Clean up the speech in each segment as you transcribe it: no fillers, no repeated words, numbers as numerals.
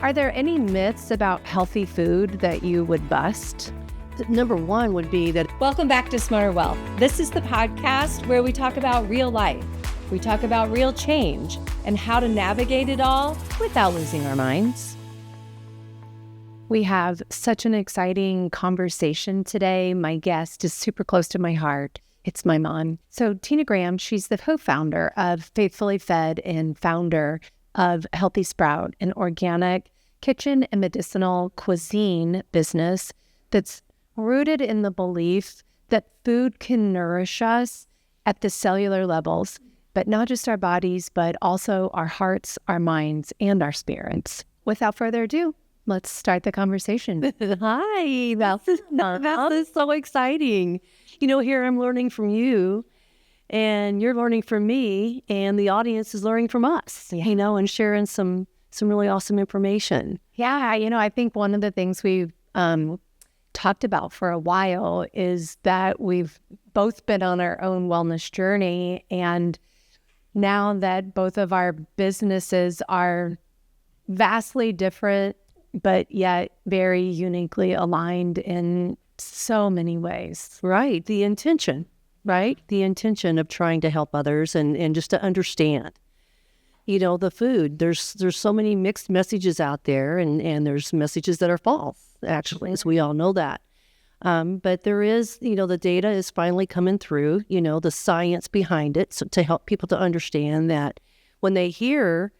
Are there any myths about healthy food that you would bust? Number one would be that... Welcome back to SmarterWellth. This is the podcast where we talk about real life. We talk about real change and how to navigate it all without losing our minds. We have such an exciting conversation today. My guest is super close to my heart. It's my mom. So Tina Graham, she's the co-founder of Fatefully Fed and founder of Healthy Sprout, an organic kitchen and medicinal cuisine business that's rooted in the belief that food can nourish us at the cellular levels, but not just our bodies, but also our hearts, our minds, and our spirits. Without further ado, let's start the conversation. Hi, this is so exciting. You know, here I'm learning from you, and you're learning from me, and the audience is learning from us, you know, and sharing some really awesome information. Yeah, I think one of the things we've talked about for a while is that we've both been on our own wellness journey, and now that both of our businesses are vastly different, but yet very uniquely aligned in so many ways. Right, the intention, right? The intention of trying to help others and just to understand. You know, the food, there's so many mixed messages out there, and there's messages that are false, actually, as we all know that. But there is, you know, the data is finally coming through, you know, the science behind it, so to help people to understand that when they hear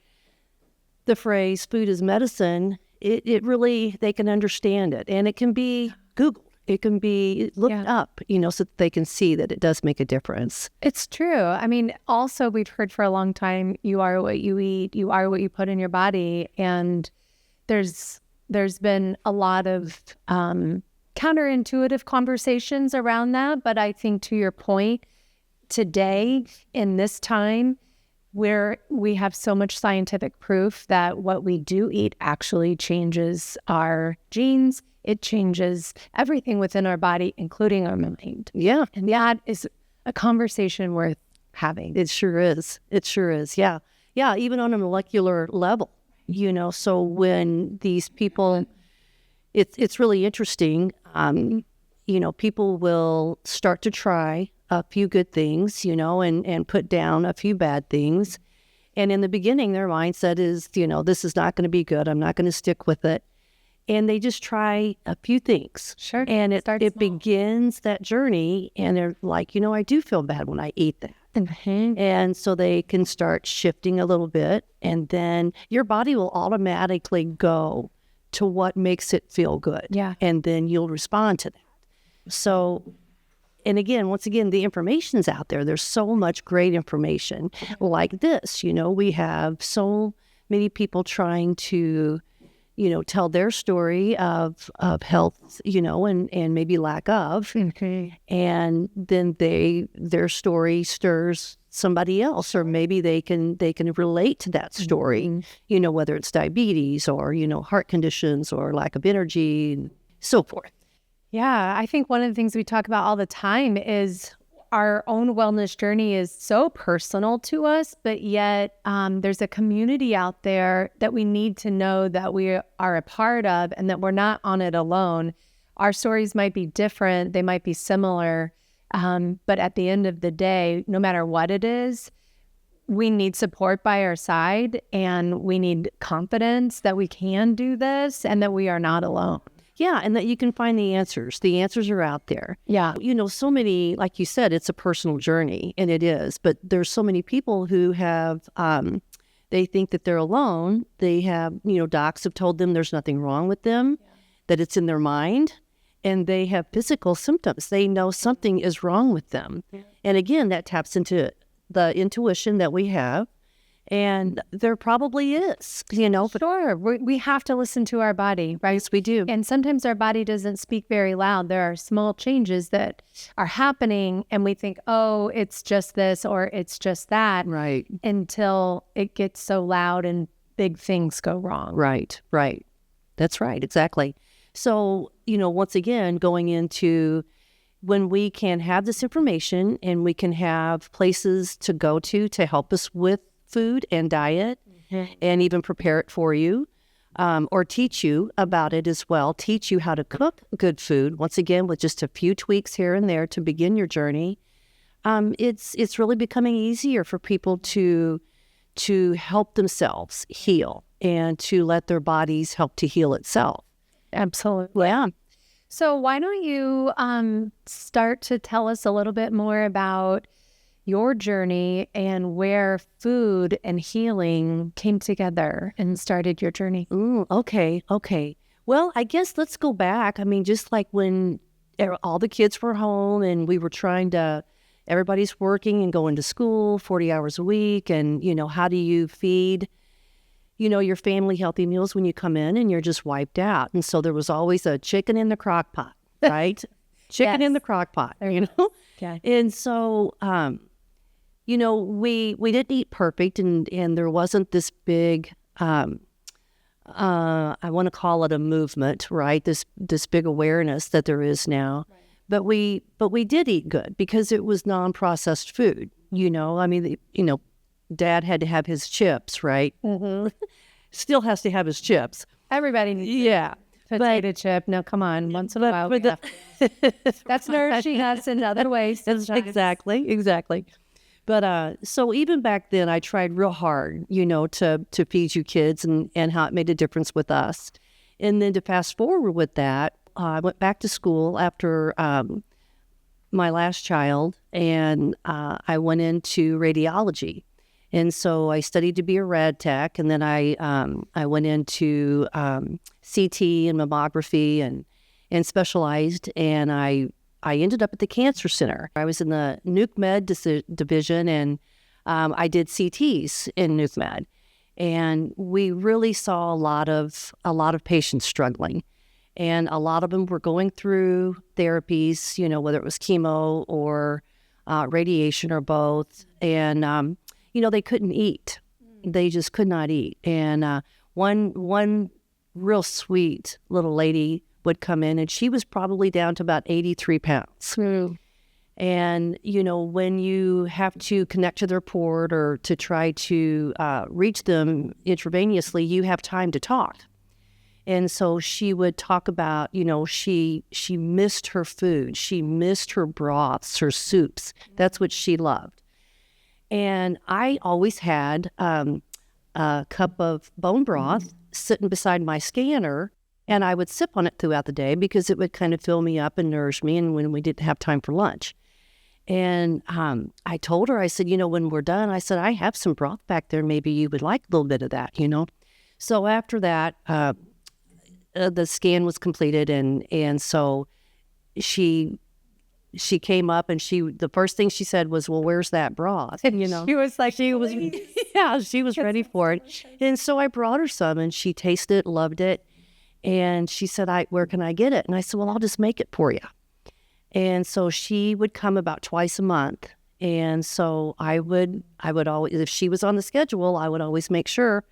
the phrase food is medicine, it really, they can understand it. And it can be Googled. It can be looked up, you know, so that they can see that it does make a difference. It's true. I mean, also, we've heard for a long time, you are what you eat, you are what you put in your body. And there's been a lot of counterintuitive conversations around that. But I think, to your point, today, in this time, where we have so much scientific proof that what we do eat actually changes our genes, it changes everything within our body, including our mind. Yeah. And that is a conversation worth having. It sure is. It sure is. Yeah. Yeah. Even on a molecular level, you know, so when these people, it's really interesting. You know, people will start to try a few good things, you know, and put down a few bad things. And in the beginning, their mindset is, you know, this is not going to be good. I'm not going to stick with it. And they just try a few things. Sure. And it begins that journey. And they're like, you know, I do feel bad when I eat that. Mm-hmm. And so they can start shifting a little bit. And then your body will automatically go to what makes it feel good. Yeah. And then you'll respond to that. So, and again, once again, the information's out there. There's so much great information like this. You know, we have so many people trying to, you know, tell their story of health, you know, and maybe lack of. Okay. And then their story stirs somebody else, or maybe they can relate to that story, you know, whether it's diabetes or, you know, heart conditions or lack of energy and so forth. Yeah, I think one of the things we talk about all the time is our own wellness journey is so personal to us, but yet there's a community out there that we need to know that we are a part of and that we're not on it alone. Our stories might be different, they might be similar, but at the end of the day, no matter what it is, we need support by our side, and we need confidence that we can do this and that we are not alone. Yeah, and that you can find the answers. The answers are out there. Yeah. You know, so many, like you said, it's a personal journey, and it is. But there's so many people who have, they think that they're alone. They have, you know, docs have told them there's nothing wrong with them, that it's in their mind, and they have physical symptoms. They know something is wrong with them. Yeah. And again, that taps into the intuition that we have. And there probably is, you know. Sure. We have to listen to our body, right? Yes, we do. And sometimes our body doesn't speak very loud. There are small changes that are happening, and we think, oh, it's just this or it's just that. Right. Until it gets so loud and big things go wrong. Right, right. That's right, exactly. So, you know, once again, going into when we can have this information and we can have places to go to help us with food and diet, and even prepare it for you. or teach you about it as well, teach you how to cook good food, once again, with just a few tweaks here and there to begin your journey. It's really becoming easier for people to help themselves heal and to let their bodies help to heal itself. Absolutely. Yeah. So why don't you start to tell us a little bit more about your journey and where food and healing came together and started your journey? Okay. Well, I guess let's go back. I mean, just like when all the kids were home and we were everybody's working and going to school 40 hours a week. And, how do you feed, your family healthy meals when you come in and you're just wiped out? And so there was always a chicken in the crock pot, right? Chicken in the crock pot, Okay. And so, we didn't eat perfect, and there wasn't this big, I want to call it a movement, right? This big awareness that there is now. Right. But we did eat good because it was non-processed food. I mean, Dad had to have his chips, right? Mm-hmm. Still has to have his chips. Everybody needs potato chip. No, come on. Once in a while. That's nourishing us in other ways. Exactly. But so even back then, I tried real hard, to feed you kids and how it made a difference with us. And then to fast forward with that, I went back to school after my last child, and I went into radiology. And so I studied to be a rad tech, and then I went into CT and mammography and specialized, and I ended up at the cancer center. I was in the nuke med division, and I did CTs in nuke med, and we really saw a lot of patients struggling, and a lot of them were going through therapies, whether it was chemo or radiation or both, and they couldn't eat. They just could not eat. And one real sweet little lady would come in, and she was probably down to about 83 pounds. And, when you have to connect to their port or to try to reach them intravenously, you have time to talk. And so she would talk about, she missed her food. She missed her broths, her soups. That's what she loved. And I always had a cup of bone broth sitting beside my scanner, and I would sip on it throughout the day because it would kind of fill me up and nourish me, and when we didn't have time for lunch. And I told her, I said, when we're done, I said, I have some broth back there. Maybe you would like a little bit of that, So after that, the scan was completed, and so she came up, and the first thing she said was, well, where's that broth? She was like, she was ready for it. And so I brought her some, and she tasted it, loved it. And she said, where can I get it? And I said, well, I'll just make it for you. And so she would come about twice a month. And so I would always, if she was on the schedule, I would always make sure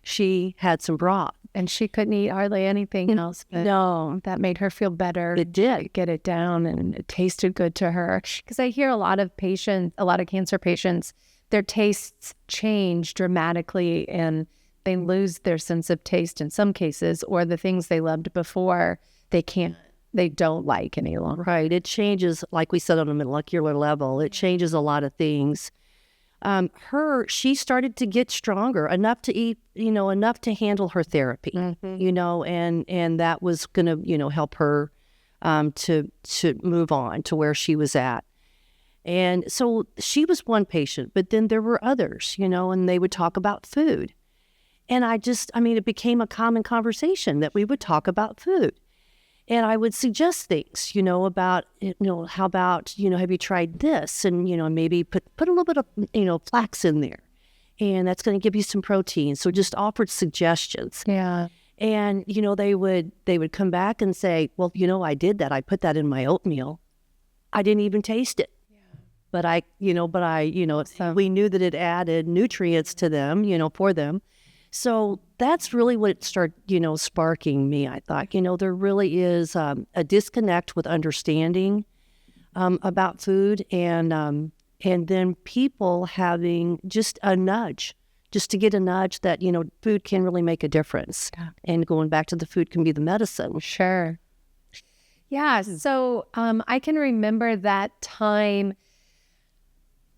she had some broth. And she couldn't eat hardly anything else. But no, that made her feel better. It did. Get it down, and it tasted good to her. Because I hear a lot of cancer patients, their tastes change dramatically, and they lose their sense of taste in some cases, or the things they loved before, they don't like any longer. Right. It changes, like we said, on a molecular level. It changes a lot of things. She started to get stronger, enough to eat, enough to handle her therapy, and that was going to, help her to move on to where she was at. And so she was one patient, but then there were others, and they would talk about food. And it became a common conversation that we would talk about food. And I would suggest things, about, how about, have you tried this? And, maybe put a little bit of, flax in there. And that's going to give you some protein. So just offered suggestions. Yeah. And, they would come back and say, well, I did that. I put that in my oatmeal. I didn't even taste it. Yeah. We knew that it added nutrients to them, for them. So that's really what started, sparking me. I thought, there really is a disconnect with understanding about food, and then people having just a nudge just to get a nudge that, food can really make a difference. Yeah. And going back to the food can be the medicine. Sure. Yeah. So I can remember that time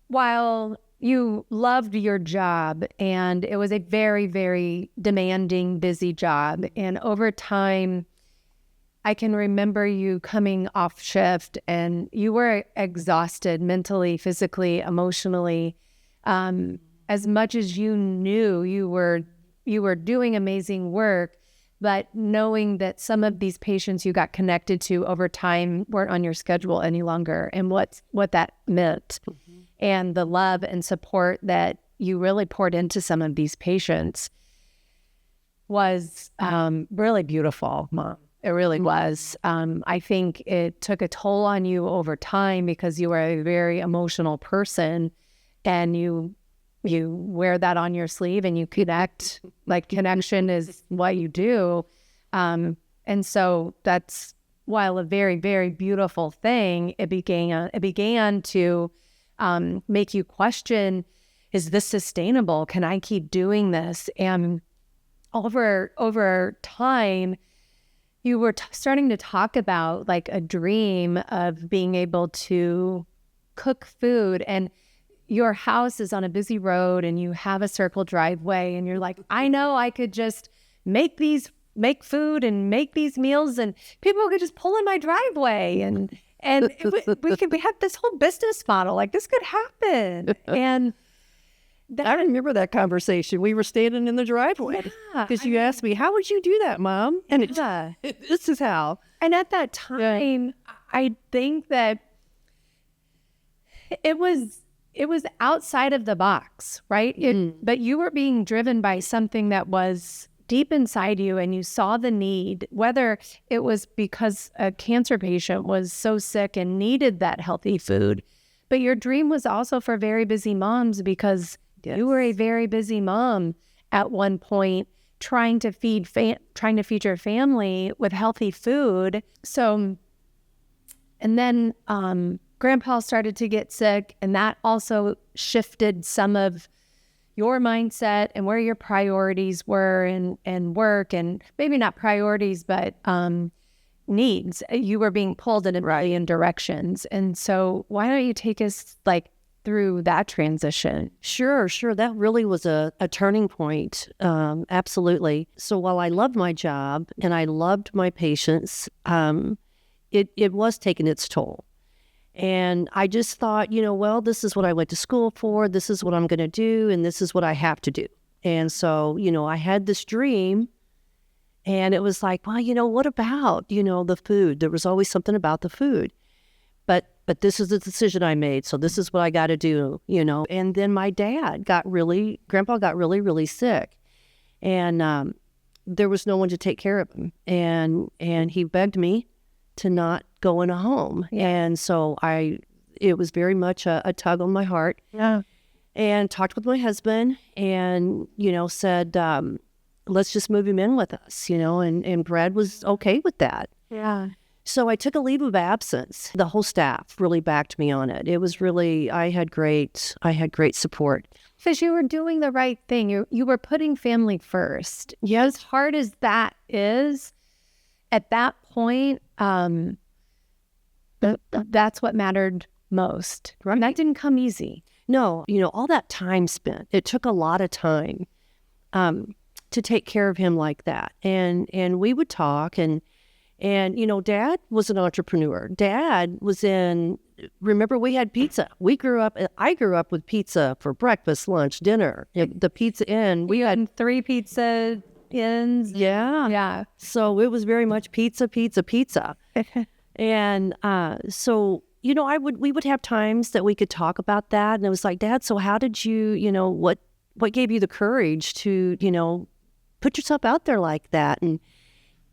while you loved your job, and it was a very, very demanding, busy job. And over time, I can remember you coming off shift and you were exhausted mentally, physically, emotionally. As much as you knew you were doing amazing work, but knowing that some of these patients you got connected to over time weren't on your schedule any longer, and what that meant, and the love and support that you really poured into some of these patients was really beautiful, Mom. It really was. I think it took a toll on you over time because you were a very emotional person, and you wear that on your sleeve and you connect. Like, connection is what you do. And so that's, while a very, very beautiful thing, it began to make you question, is this sustainable? Can I keep doing this? And over time, you were starting to talk about like a dream of being able to cook food, and your house is on a busy road and you have a circle driveway, and you're like, I know I could just make food and make these meals, and people could just pull in my driveway, and we have this whole business model, like this could happen. And I remember that conversation. We were standing in the driveway because you asked me, how would you do that, Mom? And this is how. And at that time, I think that it was outside of the box, right? But you were being driven by something that was deep inside you, and you saw the need, whether it was because a cancer patient was so sick and needed that healthy food. But your dream was also for very busy moms, because you were a very busy mom at one point, trying to feed your family with healthy food. So, and then Grandpa started to get sick, and that also shifted some of your mindset and where your priorities were, and work, and maybe not priorities, but needs. You were being pulled in a million directions. And so why don't you take us through that transition? Sure. That really was a turning point. Absolutely. So while I loved my job and I loved my patients, it was taking its toll. And I just thought, well, this is what I went to school for. This is what I'm going to do. And this is what I have to do. And so, I had this dream, and it was like, well, what about, the food? There was always something about the food. But this is the decision I made. So this is what I got to do, And then my Grandpa got really, really sick. And there was no one to take care of him. And he begged me to not go in a home. And so it was very much a tug on my heart. Yeah. And talked with my husband and, said, let's just move him in with us, and Brad was okay with that. Yeah. So I took a leave of absence. The whole staff really backed me on it. It was really, I had great support. Because you were doing the right thing. You were putting family first. Yeah. As hard as that is, at that point, that's what mattered most. Right. And that didn't come easy. No, all that time spent, it took a lot of time to take care of him like that. And we would talk, and Dad was an entrepreneur. Dad was remember, we had pizza. I grew up with pizza for breakfast, lunch, dinner. The Pizza Inn. We had 3 pizza inns. Yeah. So it was very much pizza. And so, we would have times that we could talk about that. And it was like, Dad, so how did you, what gave you the courage to, put yourself out there like that? And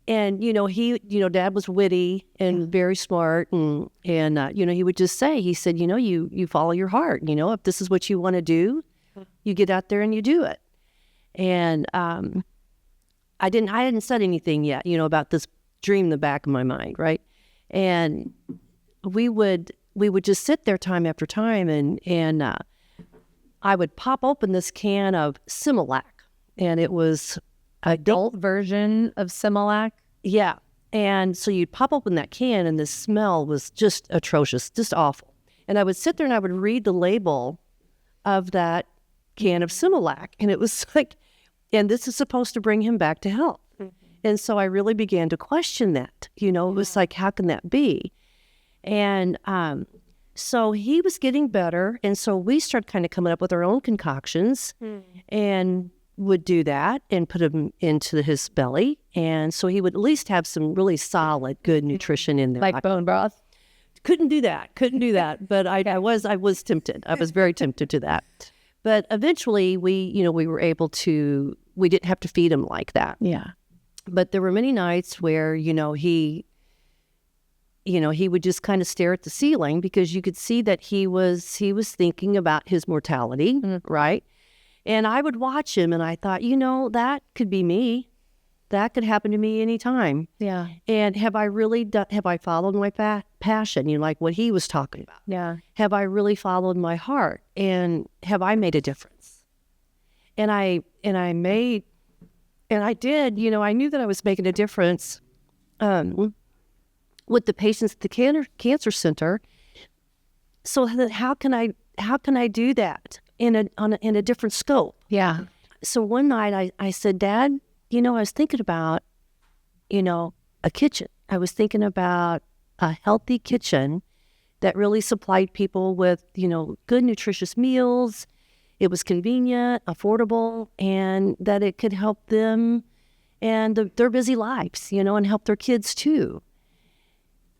Dad was witty and very smart. And he would just say, he said, you follow your heart. If this is what you want to do, you get out there and you do it. And I hadn't said anything yet, about this dream in the back of my mind. Right. And we would just sit there time after time. And I would pop open this can of Similac, and it was adult version of Similac. Yeah. And so you'd pop open that can, and the smell was just atrocious, just awful. And I would sit there and I would read the label of that can of Similac, and it was like, and this is supposed to bring him back to health. And so I really began to question that. It was like, how can that be? And so he was getting better, and so we started kind of coming up with our own concoctions and would do that and put them into his belly. And so he would at least have some really solid, good nutrition in there. Like bone broth? Couldn't do that. But I was tempted. I was very tempted to that. But eventually we were able to, we didn't have to feed him like that. Yeah. But there were many nights where, he would just kind of stare at the ceiling because you could see that he was thinking about his mortality, right? And I would watch him and I thought, that could be me. That could happen to me anytime. Yeah. And have I followed my passion, like what he was talking about? Yeah. Have I really followed my heart? And have I made a difference? And I did, I knew that I was making a difference with the patients at the cancer center. So how can I do that in a different scope? Yeah. So one night I said, Dad, I was thinking about, a kitchen. I was thinking about a healthy kitchen that really supplied people with, good nutritious meals. It was convenient, affordable, and that it could help them and their busy lives, and help their kids too.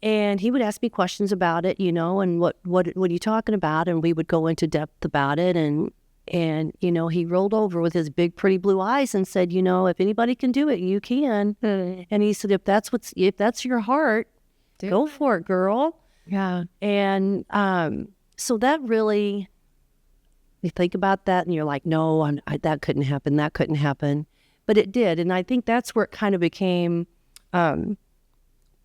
And he would ask me questions about it, and what are you talking about? And we would go into depth about it. And he rolled over with his big, pretty blue eyes and said, if anybody can do it, you can. And he said, if that's your heart, go for it, girl. Yeah. And so that really, you think about that and you're like, no, that couldn't happen. But it did. And I think that's where it kind of became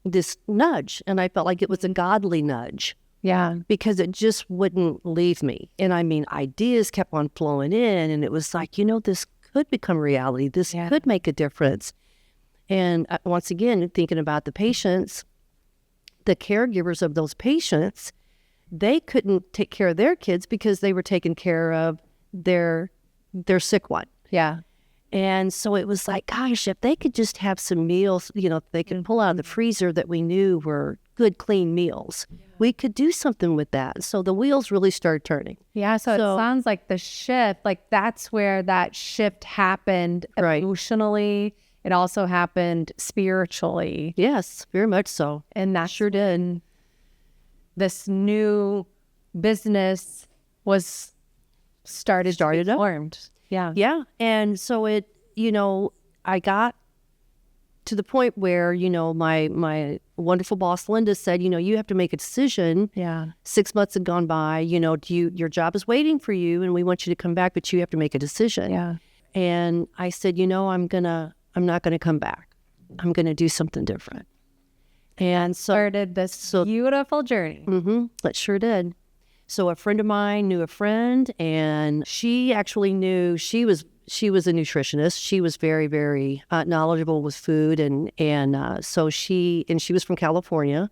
this nudge. And I felt like it was a godly nudge. Yeah. Because it just wouldn't leave me. And I mean, ideas kept on flowing in, and it was like, this could become reality. This could make a difference. And once again, thinking about the patients, the caregivers of those patients, they couldn't take care of their kids because they were taking care of their sick one. Yeah. And so it was like, gosh, if they could just have some meals, if they could pull out of the freezer that we knew were good, clean meals, we could do something with that. So the wheels really started turning. Yeah. So it sounds like the shift, like that's where that shift happened emotionally. It also happened spiritually. Yes, very much so. And that sure did. This new business was started formed. Yeah. Yeah. And so it, I got to the point where, my wonderful boss, Linda, said, you have to make a decision. Yeah. 6 months had gone by, your job is waiting for you and we want you to come back, but you have to make a decision. Yeah. And I said, I'm not going to come back. I'm going to do something different. And so started this beautiful journey. It sure did. So a friend of mine knew a friend, and she actually knew she was a nutritionist. She was very, very knowledgeable with food, and so she was from California,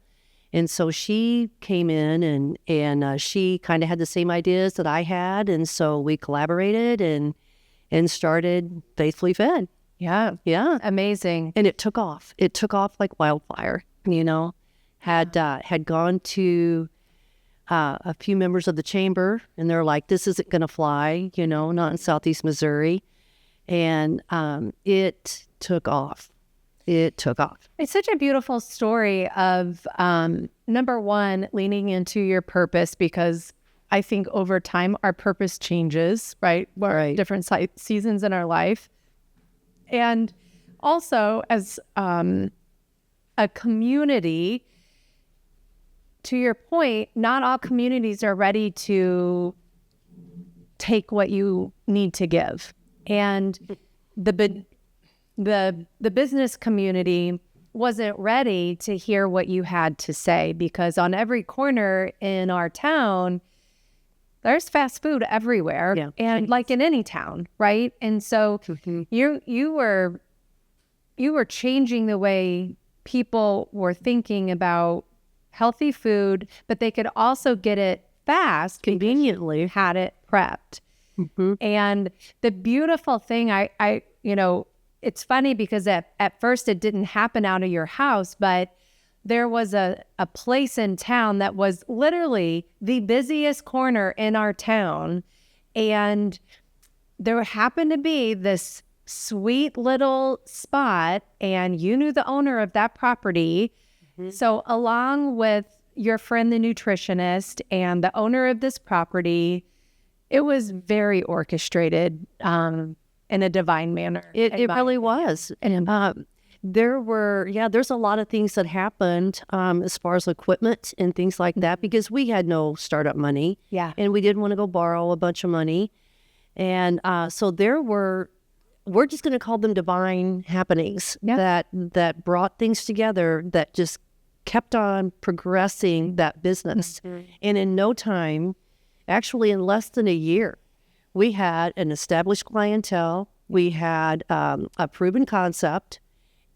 and so she came in and she kind of had the same ideas that I had, and so we collaborated and started Faithfully Fed. Yeah, amazing, and it took off. It took off like wildfire. Had gone to a few members of the chamber, and they're like, this isn't going to fly, not in Southeast Missouri. And it took off. It's such a beautiful story of, number one, leaning into your purpose, because I think over time our purpose changes, right? We're different seasons in our life. And also as a community, to your point, not all communities are ready to take what you need to give. And the business community wasn't ready to hear what you had to say, because on every corner in our town, there's fast food everywhere, Yeah. and like in any town, right? And so you were changing the way people were thinking about healthy food, but they could also get it fast, Conveniently. had it prepped. And the beautiful thing, I it's funny because at first it didn't happen out of your house, but there was a place in town that was literally the busiest corner in our town. And there happened to be this sweet little spot, and you knew the owner of that property. So along with your friend, the nutritionist, and the owner of this property, it was very orchestrated in a divine manner. It really was. And there's a lot of things that happened as far as equipment and things like that, because we had no startup money. Yeah. And we didn't want to go borrow a bunch of money. And so we're just going to call them divine happenings that brought things together that just kept on progressing that business. And in no time, actually in less than a year, we had an established clientele, we had a proven concept,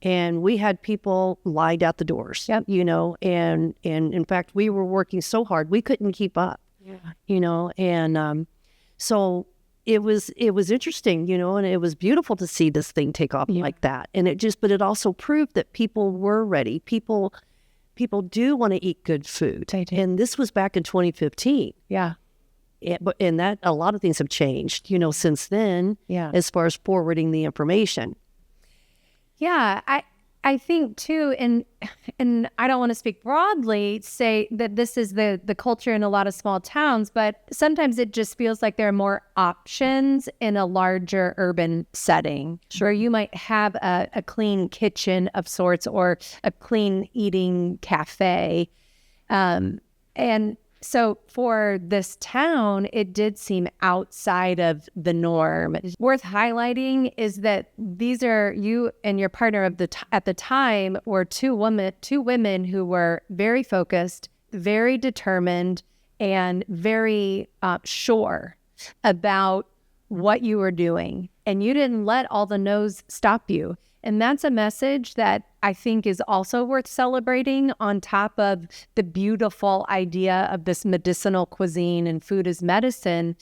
and we had people lined out the doors, and in fact, we were working so hard, we couldn't keep up, and so it was interesting, and it was beautiful to see this thing take off like that. And but it also proved that people were ready. People do want to eat good food. They do. And this was back in 2015. Yeah. And that a lot of things have changed, since then, as far as forwarding the information. Yeah, I think too, and I don't want to speak broadly, say that this is the culture in a lot of small towns, but sometimes it just feels like there are more options in a larger urban setting, where you might have a clean kitchen of sorts or a clean eating cafe. And so for this town, it did seem outside of the norm. Worth highlighting is that these are, you and your partner at the time were two women who were very focused, very determined, and very sure about what you were doing. And you didn't let all the no's stop you. And that's a message that I think is also worth celebrating, on top of the beautiful idea of this medicinal cuisine and food as medicine.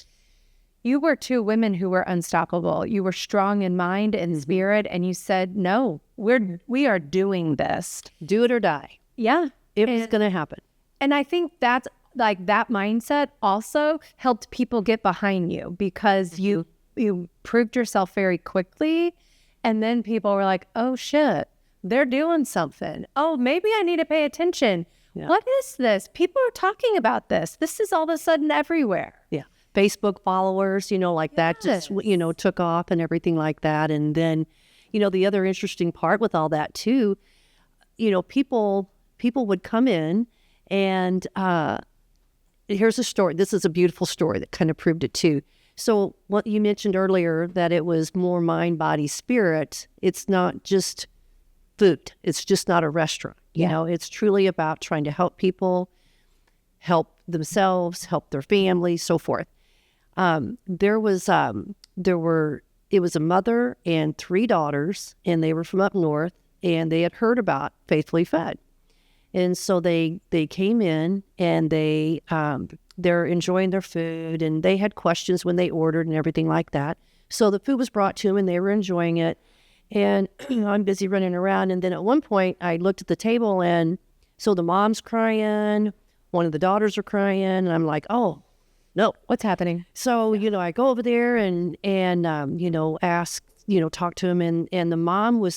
You were two women who were unstoppable. You were strong in mind and spirit, and you said, no, we are doing this. Do it or die. Yeah. It was going to happen. And I think that's like, that mindset also helped people get behind you, because you proved yourself very quickly. And then people were like, oh shit, they're doing something. Oh, maybe I need to pay attention. Yeah. What is this? People are talking about this. This is all of a sudden everywhere. Yeah. Facebook followers, that just, took off and everything like that. And then, the other interesting part with all that too, people would come in, and here's a story. This is a beautiful story that kind of proved it too. So what you mentioned earlier, that it was more mind, body, spirit. It's not just food. It's just not a restaurant. It's truly about trying to help people, help themselves, help their families, so forth. It was a mother and 3 daughters, and they were from up north, and they had heard about Faithfully Fed. And so they came in, and they're enjoying their food, and they had questions when they ordered and everything like that. So the food was brought to them, and they were enjoying it. And I'm busy running around. And then at one point I looked at the table, and so the mom's crying, one of the daughters are crying, and I'm like, oh no, what's happening? So, I go over there and ask, talk to him. And the mom was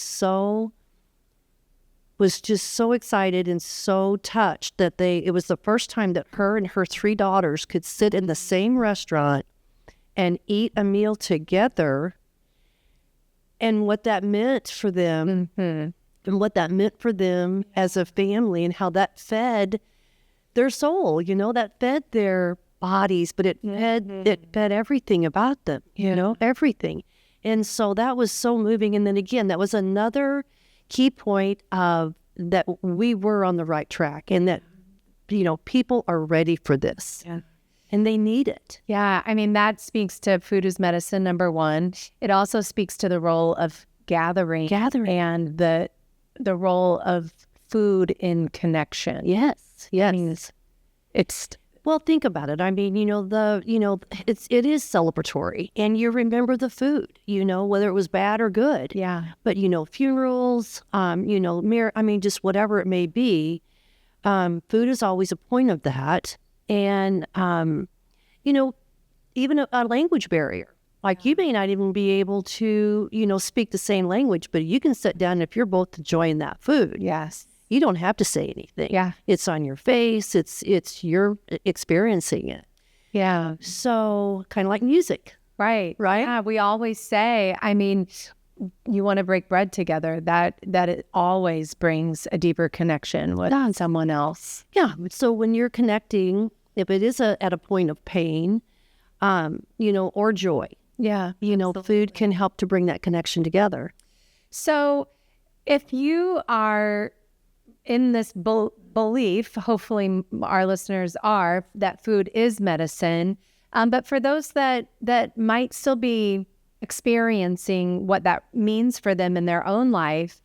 just so excited and so touched that it was the first time that her and her 3 daughters could sit in the same restaurant and eat a meal together, and what that meant for them, and what that meant for them as a family, and how that fed their soul, that fed their bodies, but it fed everything about them, everything. And so that was so moving. And then again, that was another key point of that we were on the right track, and that people are ready for this. and they need it. Yeah, I mean, that speaks to food as medicine, number one. It also speaks to the role of gathering. And the role of food in connection. Yes. I mean, it's well, think about it. I mean, it is celebratory, and you remember the food, whether it was bad or good. yeah. But funerals, just whatever it may be, food is always a point of that. And even a language barrier. Like you may not even be able to, speak the same language, but you can sit down if you're both enjoying that food. Yes. You don't have to say anything. Yeah. It's on your face. It's you're experiencing it. Yeah. So kind of like music. Right. Right. Yeah. We always say, I mean, you want to break bread together, that it always brings a deeper connection with someone else. Yeah. So when you're connecting, if it is at a point of pain, or joy, Yeah. food can help to bring that connection together. So if you are in this belief, hopefully our listeners are, that food is medicine, but for those that might still be experiencing what that means for them in their own life,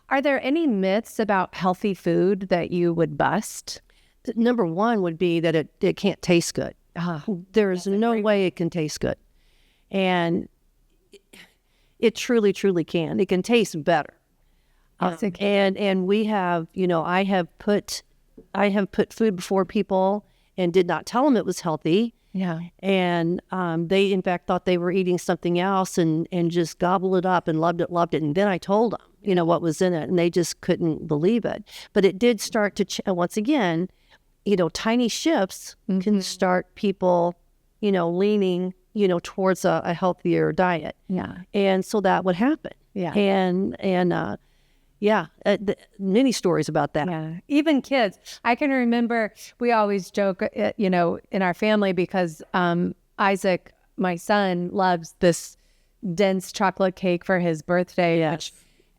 are there any myths about healthy food that you would bust? Number one would be that it can't taste good. There's no way it can taste good. And it truly, truly can. It can taste better. And we have, I have put food before people and did not tell them it was healthy. Yeah. And they, in fact, thought they were eating something else and just gobbled it up and loved it. And then I told them, what was in it, and they just couldn't believe it. But it did start to, once again, tiny shifts can start people, leaning, towards a healthier diet. Yeah. And so that would happen. Yeah. And many stories about that. Yeah. Even kids. I can remember we always joke, in our family because Isaac, my son, loves this dense chocolate cake for his birthday. Yes. Which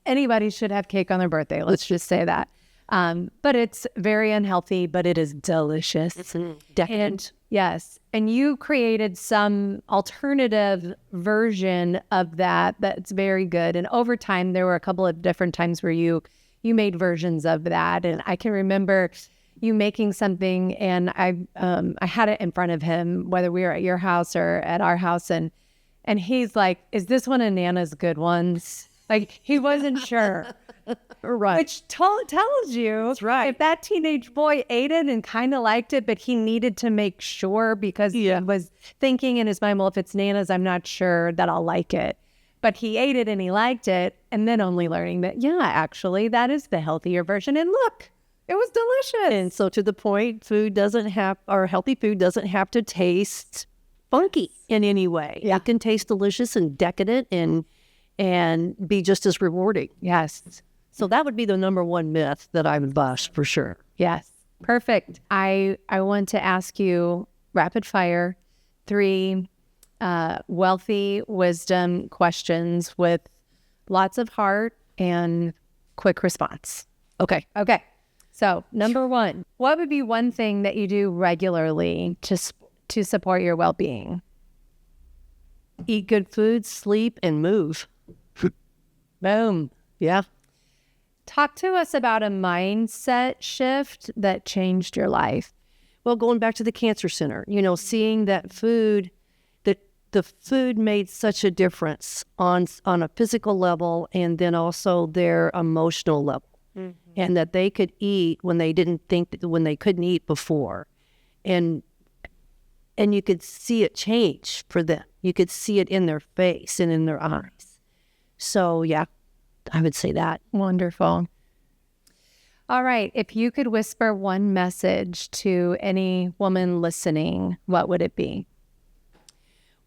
anybody should have cake on their birthday. Let's just say that. But it's very unhealthy, but it is delicious. It's decadent. Yes. And you created some alternative version of that's very good. And over time, there were a couple of different times where you made versions of that. And I can remember you making something, and I had it in front of him, whether we were at your house or at our house. And he's like, is this one of Nana's good ones? Like, he wasn't sure. Right. Which tells you, that's right, if that teenage boy ate it and kind of liked it, but he needed to make sure because he was thinking in his mind, well, if it's Nana's, I'm not sure that I'll like it. But he ate it and he liked it, and then only learning that, actually, that is the healthier version. And look, it was delicious. And so to the point, healthy food doesn't have to taste funky in any way. Yeah. It can taste delicious and decadent and be just as rewarding. Yes. So that would be the number one myth that I would bust for sure. Yes. Perfect. I want to ask you rapid fire 3 wealthy wisdom questions with lots of heart and quick response. Okay. So number 1, what would be one thing that you do regularly to support your well-being? Eat good food, sleep, and move. Boom. Yeah. Talk to us about a mindset shift that changed your life. Well, going back to the cancer center, seeing that the food made such a difference on a physical level and then also their emotional level. Mm-hmm. And that they could eat when they when they couldn't eat before. And you could see it change for them. You could see it in their face and in their eyes. So, yeah, I would say that. Wonderful. All right. If you could whisper one message to any woman listening, what would it be?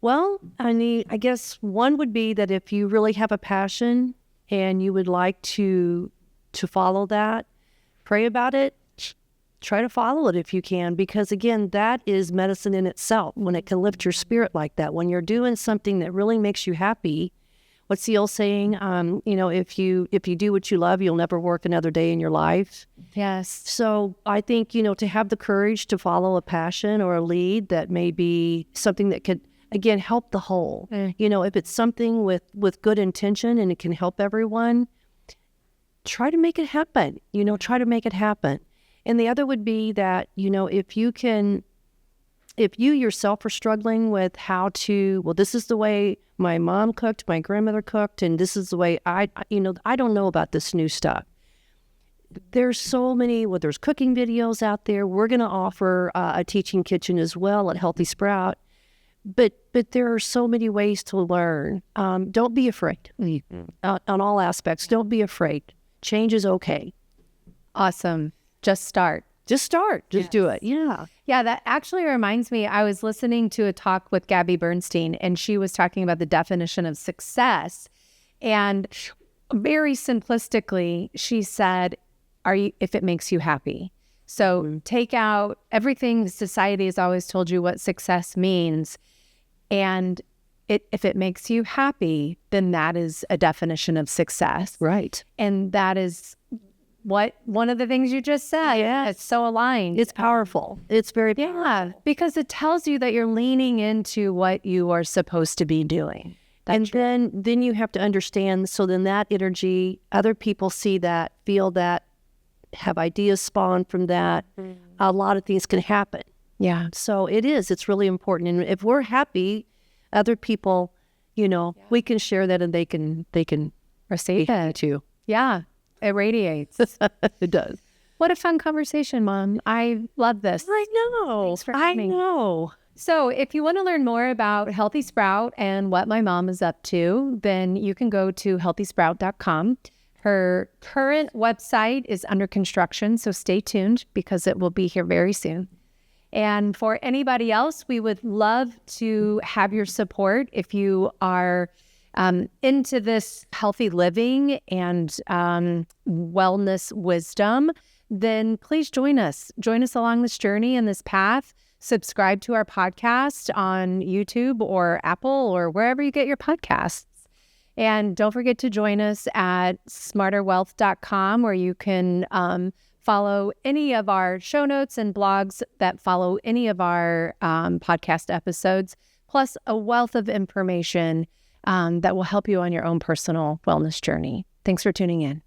Well, I guess one would be that if you really have a passion and you would like to follow that, pray about it, try to follow it if you can, because again, that is medicine in itself when it can lift your spirit like that. When you're doing something that really makes you happy, what's the old saying? If you do what you love, you'll never work another day in your life. Yes. So I think, to have the courage to follow a passion or a lead that may be something that could, again, help the whole. If it's something with good intention and it can help everyone, try to make it happen. Try to make it happen. And the other would be that, if you yourself are struggling with how to, well, this is the way my mom cooked, my grandmother cooked, and this is the way I don't know about this new stuff. There's so many, there's cooking videos out there. We're going to offer a teaching kitchen as well at Healthy Sprout. But there are so many ways to learn. Don't be afraid on all aspects. Don't be afraid. Change is okay. Awesome. Just start. Just do it. Yeah. Yeah, that actually reminds me, I was listening to a talk with Gabby Bernstein, and she was talking about the definition of success. And very simplistically, she said, if it makes you happy. So take out everything society has always told you what success means. And if it makes you happy, then that is a definition of success. Right. And that is one of the things you just said. Yeah. It's so aligned. It's powerful. It's very powerful. Yeah, because it tells you that you're leaning into what you are supposed to be doing. And then you have to understand, so then that energy, other people see that, feel that, have ideas spawn from that. A lot of things can happen. Yeah. So it's really important. And if we're happy, other people, we can share that and they can Receive it too. Yeah. It radiates. It does. What a fun conversation, Mom. I love this. I know. Thanks for coming. I know. So if you want to learn more about Healthy Sprout and what my mom is up to, then you can go to healthysprout.com. Her current website is under construction, so stay tuned because it will be here very soon. And for anybody else, we would love to have your support if you are into this healthy living and wellness wisdom, then please join us. Join us along this journey and this path. Subscribe to our podcast on YouTube or Apple or wherever you get your podcasts. And don't forget to join us at SmarterWellth.com, where you can follow any of our show notes and blogs that follow any of our podcast episodes, plus a wealth of information that will help you on your own personal wellness journey. Thanks for tuning in.